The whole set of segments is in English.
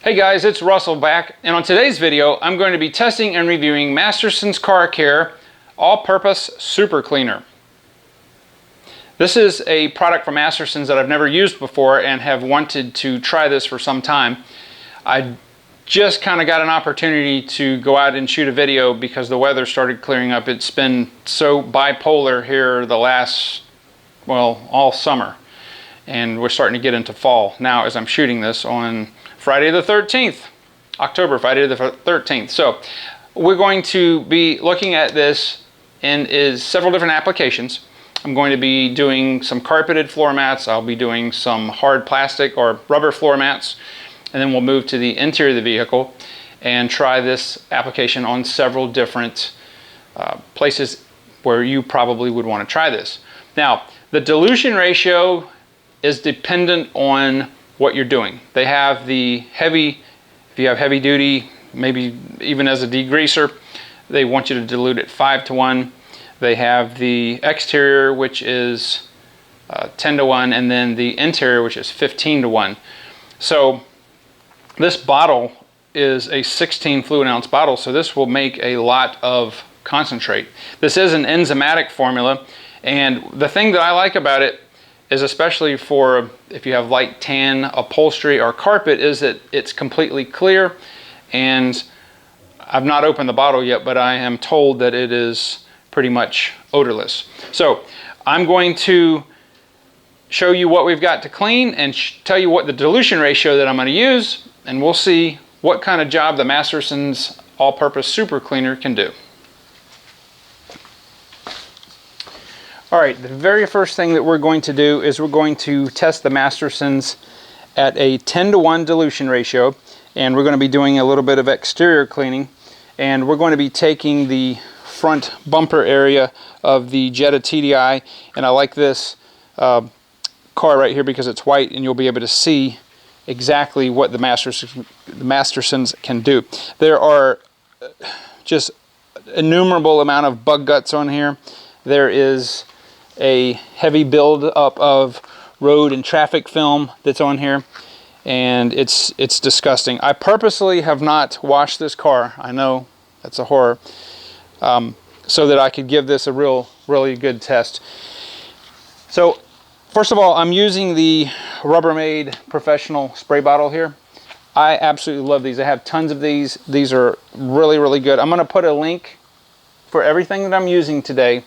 Hey guys, it's Russell back, and on today's video I'm going to be testing and reviewing Mastersons Car Care All-Purpose Super Cleaner. This is a product from Mastersons that I've never used before and have wanted to try this for some time. I just kind of got an opportunity to go out and shoot a video because the weather started clearing up. It's been so bipolar here the last, well, all summer, and we're starting to get into fall now as I'm shooting this on Friday the 13th, October, Friday the 13th. So we're going to be looking at this in several different applications. I'm going to be doing some carpeted floor mats. I'll be doing some hard plastic or rubber floor mats, and then we'll move to the interior of the vehicle and try this application on several different places where you probably would want to try this. Now, the dilution ratio is dependent on what you're doing. They have the heavy, if you have heavy duty, maybe even as a degreaser, they want you to dilute it 5:1. They have the exterior, which is 10:1, and then the interior, which is 15:1. So this bottle is a 16 fluid ounce bottle, so this will make a lot of concentrate. This is an enzymatic formula, and the thing that I like about it is, especially for if you have light tan upholstery or carpet, is that it's completely clear. And I've not opened the bottle yet, but I am told that it is pretty much odorless. So I'm going to show you what we've got to clean and tell you what the dilution ratio that I'm going to use, and we'll see what kind of job the Mastersons All-Purpose Super Cleaner can do. All right, the very first thing that we're going to do is we're going to test the Mastersons at a 10:1 dilution ratio, and we're going to be doing a little bit of exterior cleaning, and we're going to be taking the front bumper area of the Jetta TDI, and I like this car right here because it's white, and you'll be able to see exactly what the Mastersons can do. There are just innumerable amount of bug guts on here. There is a heavy build-up of road and traffic film that's on here, and it's disgusting. I purposely have not washed this car. I know that's a horror, so that I could give this a really good test. So first of all, I'm using the Rubbermaid professional spray bottle here. I absolutely love these. I have tons of these. These are really good. I'm going to put a link for everything that I'm using today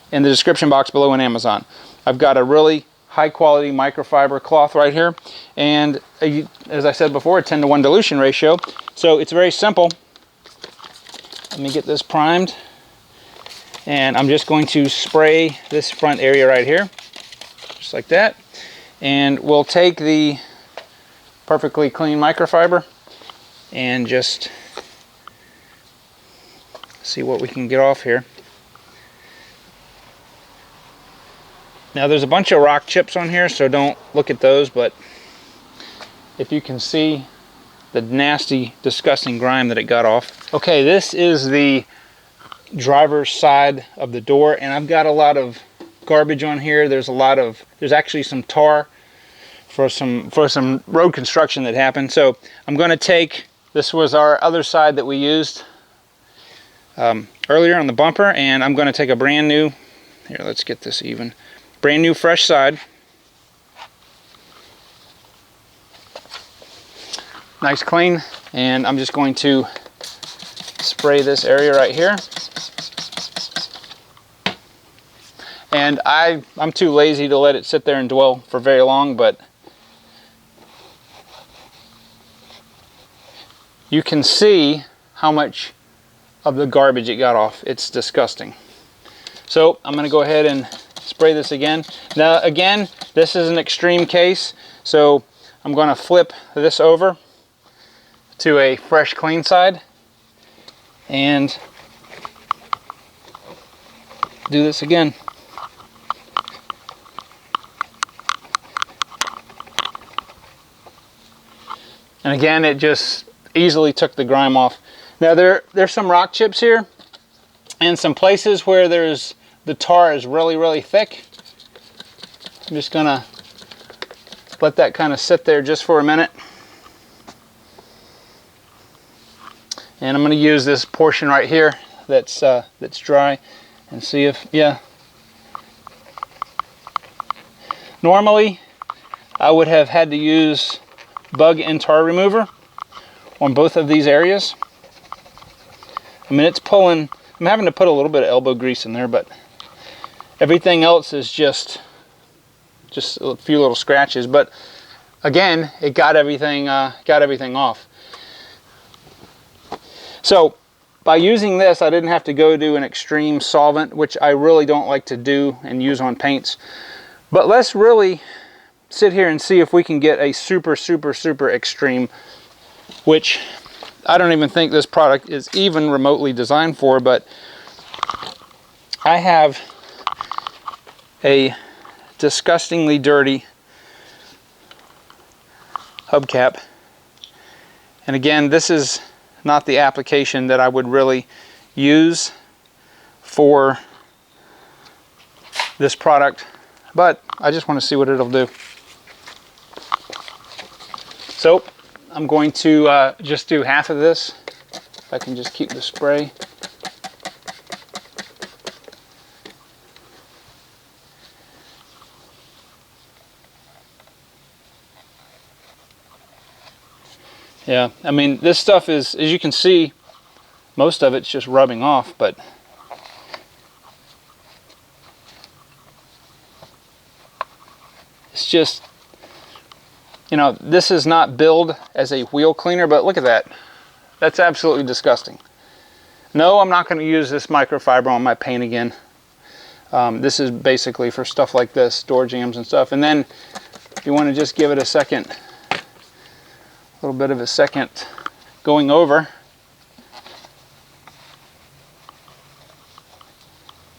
in the description box below on Amazon. I've got a really high quality microfiber cloth right here, and as I said before, a 10:1 dilution ratio. So it's very simple. Let me get this primed, and I'm just going to spray this front area right here, just like that. And we'll take the perfectly clean microfiber and just see what we can get off here. Now there's a bunch of rock chips on here, so don't look at those, but if you can see the nasty, disgusting grime that it got off. Okay, this is the driver's side of the door, and I've got a lot of garbage on here. There's actually some tar for some road construction that happened. So I'm going to take, this was our other side that we used earlier on the bumper, and I'm going to take a brand new, here, let's get this even. Brand new fresh side. Nice clean, and I'm just going to spray this area right here. And I'm too lazy to let it sit there and dwell for very long, but you can see how much of the garbage it got off. It's disgusting. So I'm going to go ahead and spray this again. Now again, this is an extreme case, so I'm going to flip this over to a fresh clean side and do this again. And again, it just easily took the grime off. Now there's some rock chips here, and some places where the tar is really thick. I'm just gonna let that kind of sit there just for a minute. And I'm going to use this portion right here that's dry and see if, yeah. Normally, I would have had to use bug and tar remover on both of these areas. I mean, it's pulling. I'm having to put a little bit of elbow grease in there, but everything else is just a few little scratches. But again, it got everything off. So by using this, I didn't have to go to an extreme solvent, which I really don't like to do and use on paints. But let's really sit here and see if we can get a super extreme, which I don't even think this product is even remotely designed for. But I have a disgustingly dirty hubcap, and again, this is not the application that I would really use for this product, but I just want to see what it'll do. So I'm going to just do half of this, if I can just keep the spray. Yeah, I mean, this stuff is, as you can see, most of it's just rubbing off, but it's just, you know, this is not billed as a wheel cleaner, but look at that. That's absolutely disgusting. No, I'm not going to use this microfiber on my paint again. This is basically for stuff like this, door jambs and stuff. And then if you want to just give it a second, a little bit of a second going over.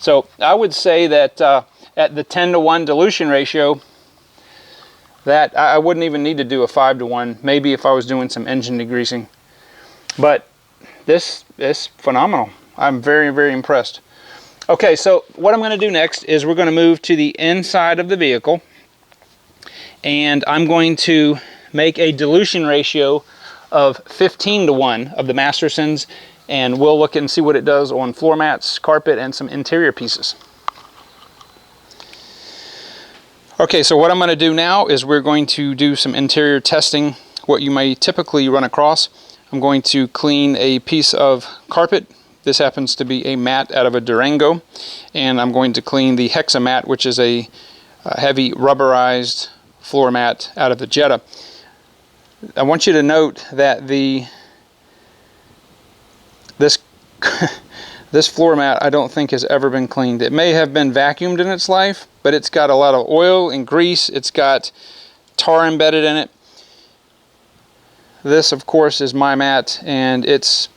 So I would say that at the 10-to-1 dilution ratio, that I wouldn't even need to do a 5-to-1, maybe if I was doing some engine degreasing. But this is phenomenal. I'm very impressed. Okay, so what I'm going to do next is we're going to move to the inside of the vehicle, and I'm going to make a dilution ratio of 15-to-1 of the Mastersons, and we'll look and see what it does on floor mats, carpet, and some interior pieces. Okay, so what I'm going to do now is we're going to do some interior testing, what you may typically run across. I'm going to clean a piece of carpet. This happens to be a mat out of a Durango, and I'm going to clean the Hexa mat, which is a heavy rubberized floor mat out of the Jetta. I want you to note that this floor mat I don't think has ever been cleaned. It may have been vacuumed in its life, but it's got a lot of oil and grease. It's got tar embedded in it. This, of course, is my mat, and it's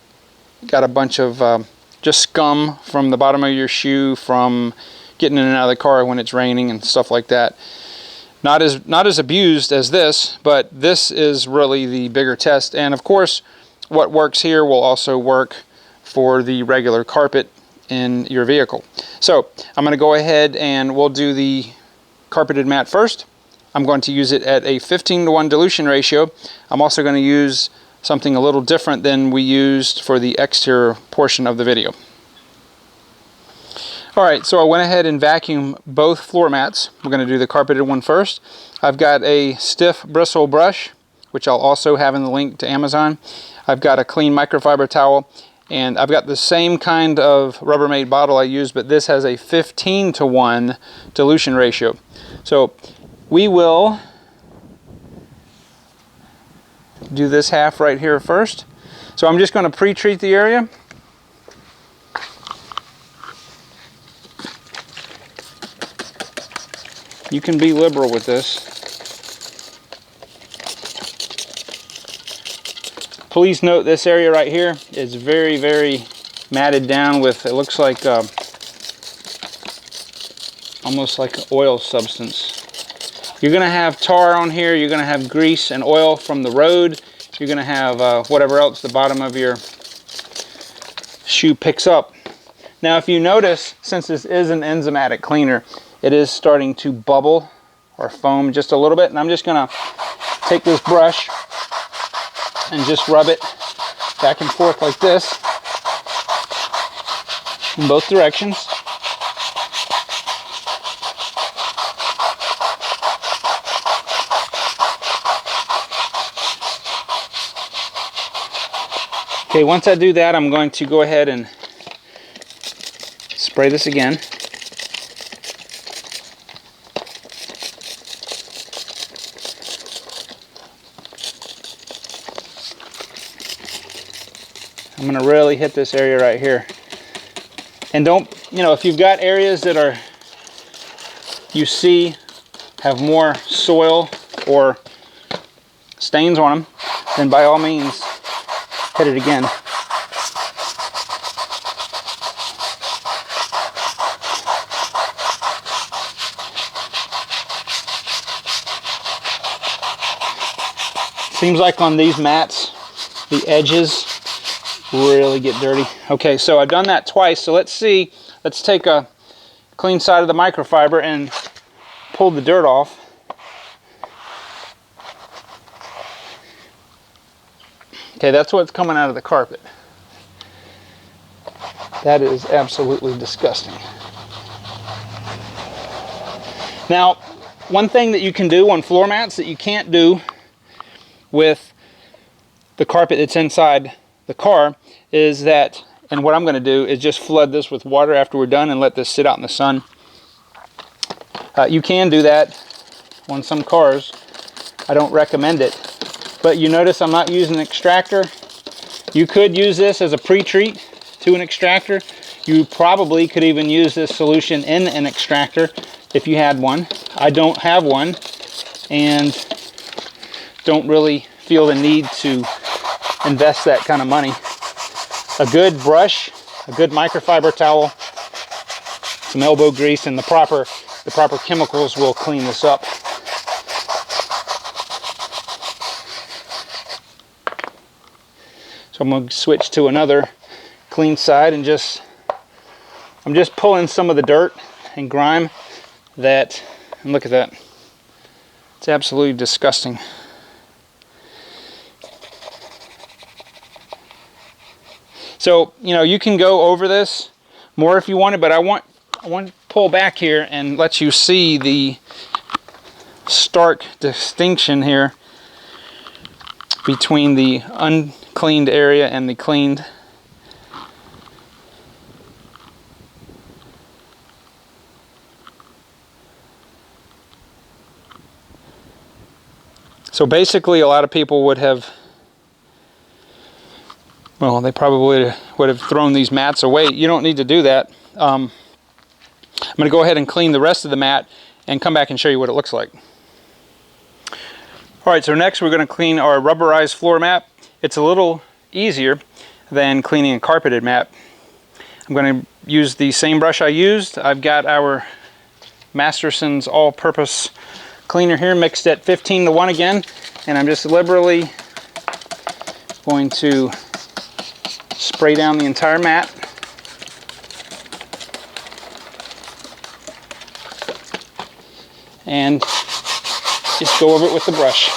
got a bunch of just scum from the bottom of your shoe from getting in and out of the car when it's raining and stuff like that. Not as abused as this, but this is really the bigger test. And of course, what works here will also work for the regular carpet in your vehicle. So I'm going to go ahead and we'll do the carpeted mat first. I'm going to use it at a 15-to-1 dilution ratio. I'm also going to use something a little different than we used for the exterior portion of the video. Alright, so I went ahead and vacuumed both floor mats. We're going to do the carpeted one first. I've got a stiff bristle brush, which I'll also have in the link to Amazon. I've got a clean microfiber towel, and I've got the same kind of Rubbermaid bottle I used, but this has a 15-to-1 dilution ratio. So we will do this half right here first. So I'm just going to pre-treat the area. You can be liberal with this. Please note this area right here is very matted down with, it looks like almost like oil substance. You're going to have tar on here, you're going to have grease and oil from the road, you're going to have whatever else the bottom of your shoe picks up. Now if you notice, since this is an enzymatic cleaner, it is starting to bubble or foam just a little bit, and I'm just going to take this brush and just rub it back and forth like this in both directions. Okay, once I do that, I'm going to go ahead and spray this again. I'm going to really hit this area right here. And don't, if you've got areas that are, you see, have more soil or stains on them, then by all means, hit it again. Seems like on these mats, the edges really get dirty. Okay, so I've done that twice, so let's see. Let's take a clean side of the microfiber and pull the dirt off. Okay, that's what's coming out of the carpet. That is absolutely disgusting. Now, one thing that you can do on floor mats that you can't do with the carpet that's inside the car is that, and what I'm going to do is just flood this with water after we're done and let this sit out in the sun. You can do that on some cars. I don't recommend it. But you notice I'm not using an extractor. You could use this as a pre-treat to an extractor. You probably could even use this solution in an extractor if you had one. I don't have one and don't really feel the need to invest that kind of money. A good brush, a good microfiber towel, some elbow grease, and the proper chemicals will clean this up. So I'm going to switch to another clean side and I'm just pulling some of the dirt and grime and look at that. It's absolutely disgusting. So, you can go over this more if you wanted, but I want to pull back here and let you see the stark distinction here between the uncleaned area and the cleaned. So basically a lot of people would have, well, they probably would have thrown these mats away. You don't need to do that. I'm going to go ahead and clean the rest of the mat and come back and show you what it looks like. Alright, so next we're going to clean our rubberized floor mat. It's a little easier than cleaning a carpeted mat. I'm going to use the same brush I used. I've got our Mastersons all-purpose cleaner here mixed at 15:1 again, and I'm just liberally going to spray down the entire mat. And just go over it with the brush.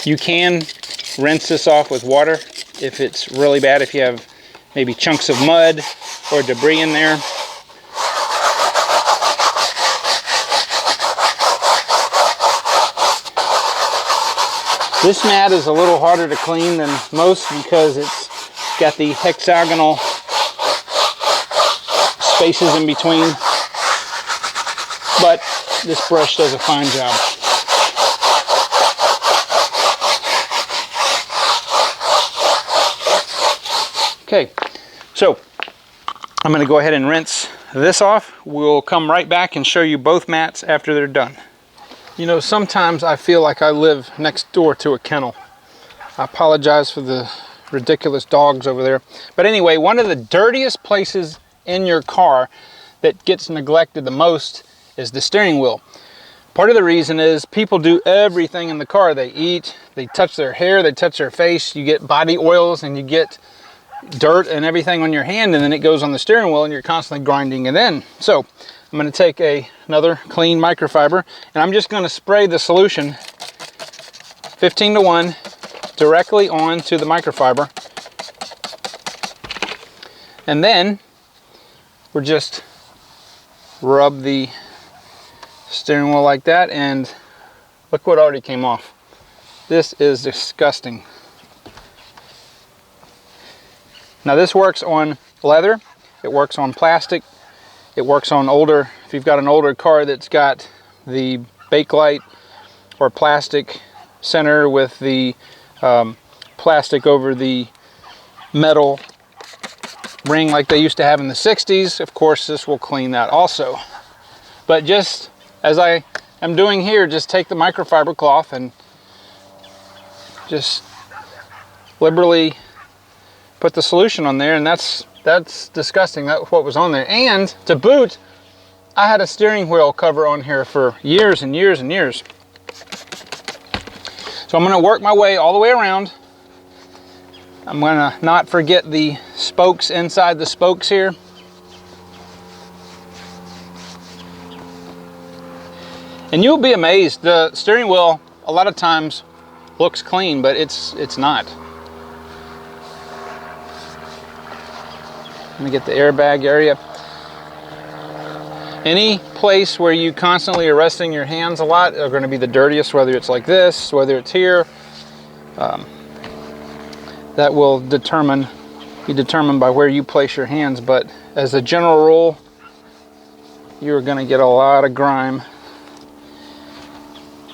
You can rinse this off with water if it's really bad, if you have maybe chunks of mud or debris in there. This mat is a little harder to clean than most because it's got the hexagonal spaces in between, but this brush does a fine job. Okay, so I'm going to go ahead and rinse this off. We'll come right back and show you both mats after they're done. You know, sometimes I feel like I live next door to a kennel. I apologize for the ridiculous dogs over there. But anyway, one of the dirtiest places in your car that gets neglected the most is the steering wheel. Part of the reason is people do everything in the car. They eat, they touch their hair, they touch their face, you get body oils, and you get dirt and everything on your hand, and then it goes on the steering wheel and you're constantly grinding it in. So I'm going to take another clean microfiber, and I'm just going to spray the solution 15:1 directly onto the microfiber. And then we're just rub the steering wheel like that, and look what already came off. This is disgusting. Now this works on leather, it works on plastic, it works on older, if you've got an older car that's got the bakelite or plastic center with the plastic over the metal ring like they used to have in the 60s, of course this will clean that also. But just as I am doing here, just take the microfiber cloth and just liberally put the solution on there, and that's disgusting. That's what was on there. And to boot, I had a steering wheel cover on here for years and years and years. So I'm going to work my way all the way around. I'm going to not forget the spokes inside the spokes here. And you'll be amazed, the steering wheel a lot of times looks clean, but it's not. Let me get the airbag area. Any place where you constantly are resting your hands a lot are going to be the dirtiest, whether it's like this, whether it's here. That will be determined by where you place your hands, but as a general rule, you're going to get a lot of grime.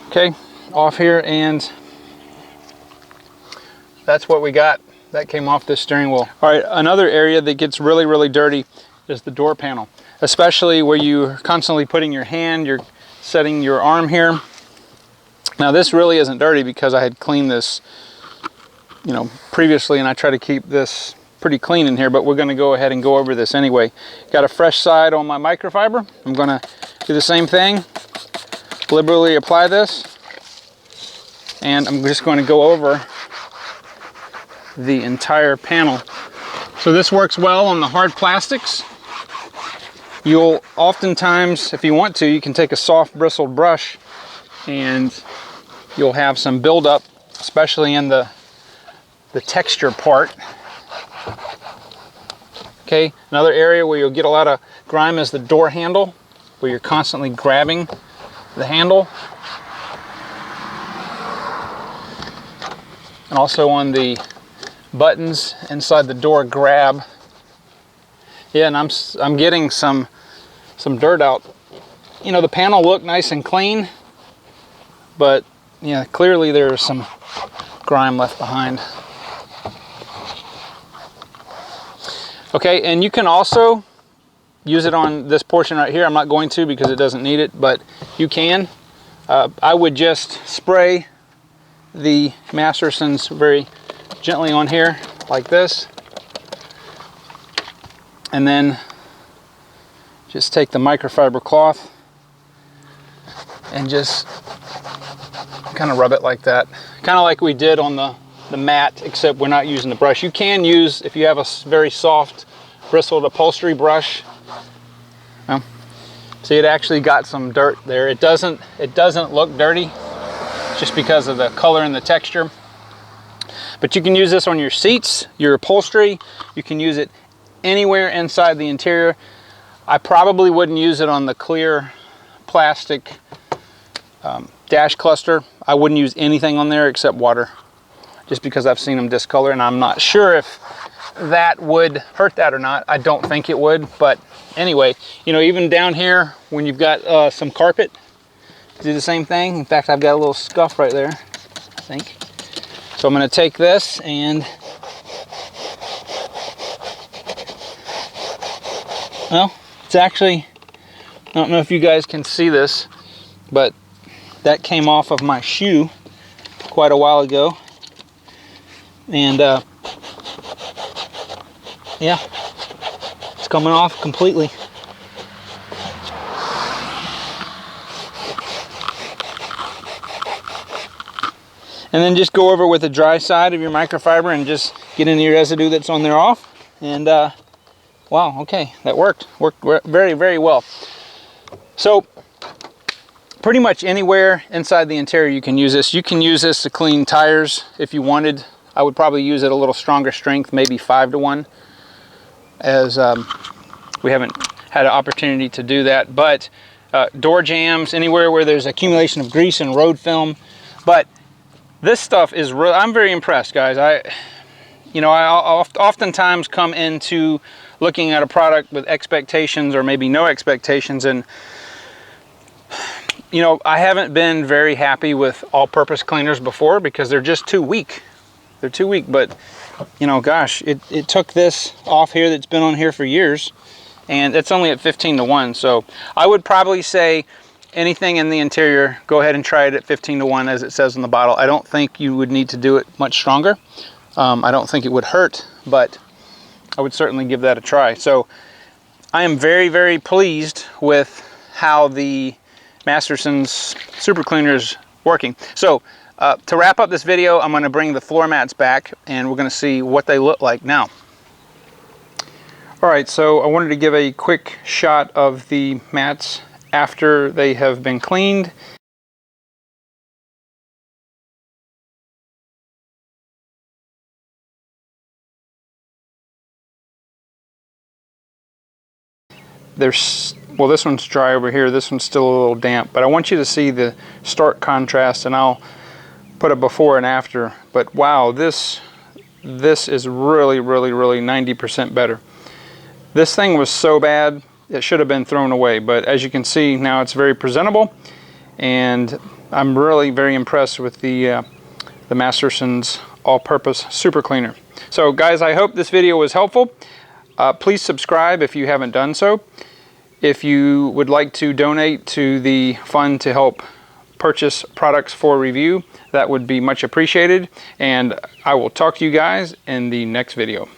Okay, off here, and that's what we got. That came off this steering wheel. All right, another area that gets really, really dirty is the door panel, especially where you're constantly putting your hand, you're setting your arm here. Now this really isn't dirty because I had cleaned this, you know, previously, and I try to keep this pretty clean in here, but we're gonna go ahead and go over this anyway. Got a fresh side on my microfiber. I'm gonna do the same thing, liberally apply this, and I'm just going to go over the entire panel. So this works well on the hard plastics. You'll oftentimes, if you want to, you can take a soft bristled brush and you'll have some buildup, especially in the texture part. Okay, another area where you'll get a lot of grime is the door handle, where you're constantly grabbing the handle. And also on the buttons inside the door grab. Yeah, and I'm getting some dirt out. You know, the panel looked nice and clean, but yeah, clearly there's some grime left behind. Okay, and you can also use it on this portion right here. I'm not going to because it doesn't need it, but you can. I would just spray the Mastersons very gently on here like this, and then just take the microfiber cloth and just kind of rub it like that, kind of like we did on the mat, except we're not using the brush. You can use, if you have a very soft bristled upholstery brush. Well, see, it actually got some dirt there. It doesn't look dirty just because of the color and the texture. But you can use this on your seats, your upholstery. You can use it anywhere inside the interior. I probably wouldn't use it on the clear plastic dash cluster. I wouldn't use anything on there except water, just because I've seen them discolor, and I'm not sure if that would hurt that or not. I don't think it would, but anyway, you know, even down here when you've got some carpet, do the same thing. In fact, I've got a little scuff right there, I think. So I'm going to take this and, well, it's actually, I don't know if you guys can see this, but that came off of my shoe quite a while ago. And yeah, it's coming off completely. And then just go over with the dry side of your microfiber and just get any residue that's on there off. And wow, okay, that worked very, very well. So pretty much anywhere inside the interior you can use this. You can use this to clean tires if you wanted. I would probably use it a little stronger strength, maybe 5-to-1, as we haven't had an opportunity to do that. But door jambs, anywhere where there's accumulation of grease and road film. But this stuff is real. I'm very impressed, guys. I oftentimes come into looking at a product with expectations or maybe no expectations, and you know, I haven't been very happy with all-purpose cleaners before because they're just too weak. They're too weak, but you know, gosh, it took this off here that's been on here for years, and it's only at 15-to-1. So I would probably say anything in the interior, go ahead and try it at 15-to-1 as it says on the bottle. I don't think you would need to do it much stronger. I don't think it would hurt, but I would certainly give that a try. So I am very, very pleased with how the Mastersons Super Cleaner is working. So to wrap up this video, I'm going to bring the floor mats back and we're going to see what they look like now. Alright, so I wanted to give a quick shot of the mats after they have been cleaned. Well, this one's dry over here, this one's still a little damp, but I want you to see the stark contrast, and I'll put a before and after. But wow, this is really 90% better. This thing was so bad it should have been thrown away, but as you can see now it's very presentable, and I'm really very impressed with the Mastersons all-purpose super cleaner. So guys, I hope this video was helpful. Please subscribe if you haven't done so. If you would like to donate to the fund to help purchase products for review, that would be much appreciated. And I will talk to you guys in the next video.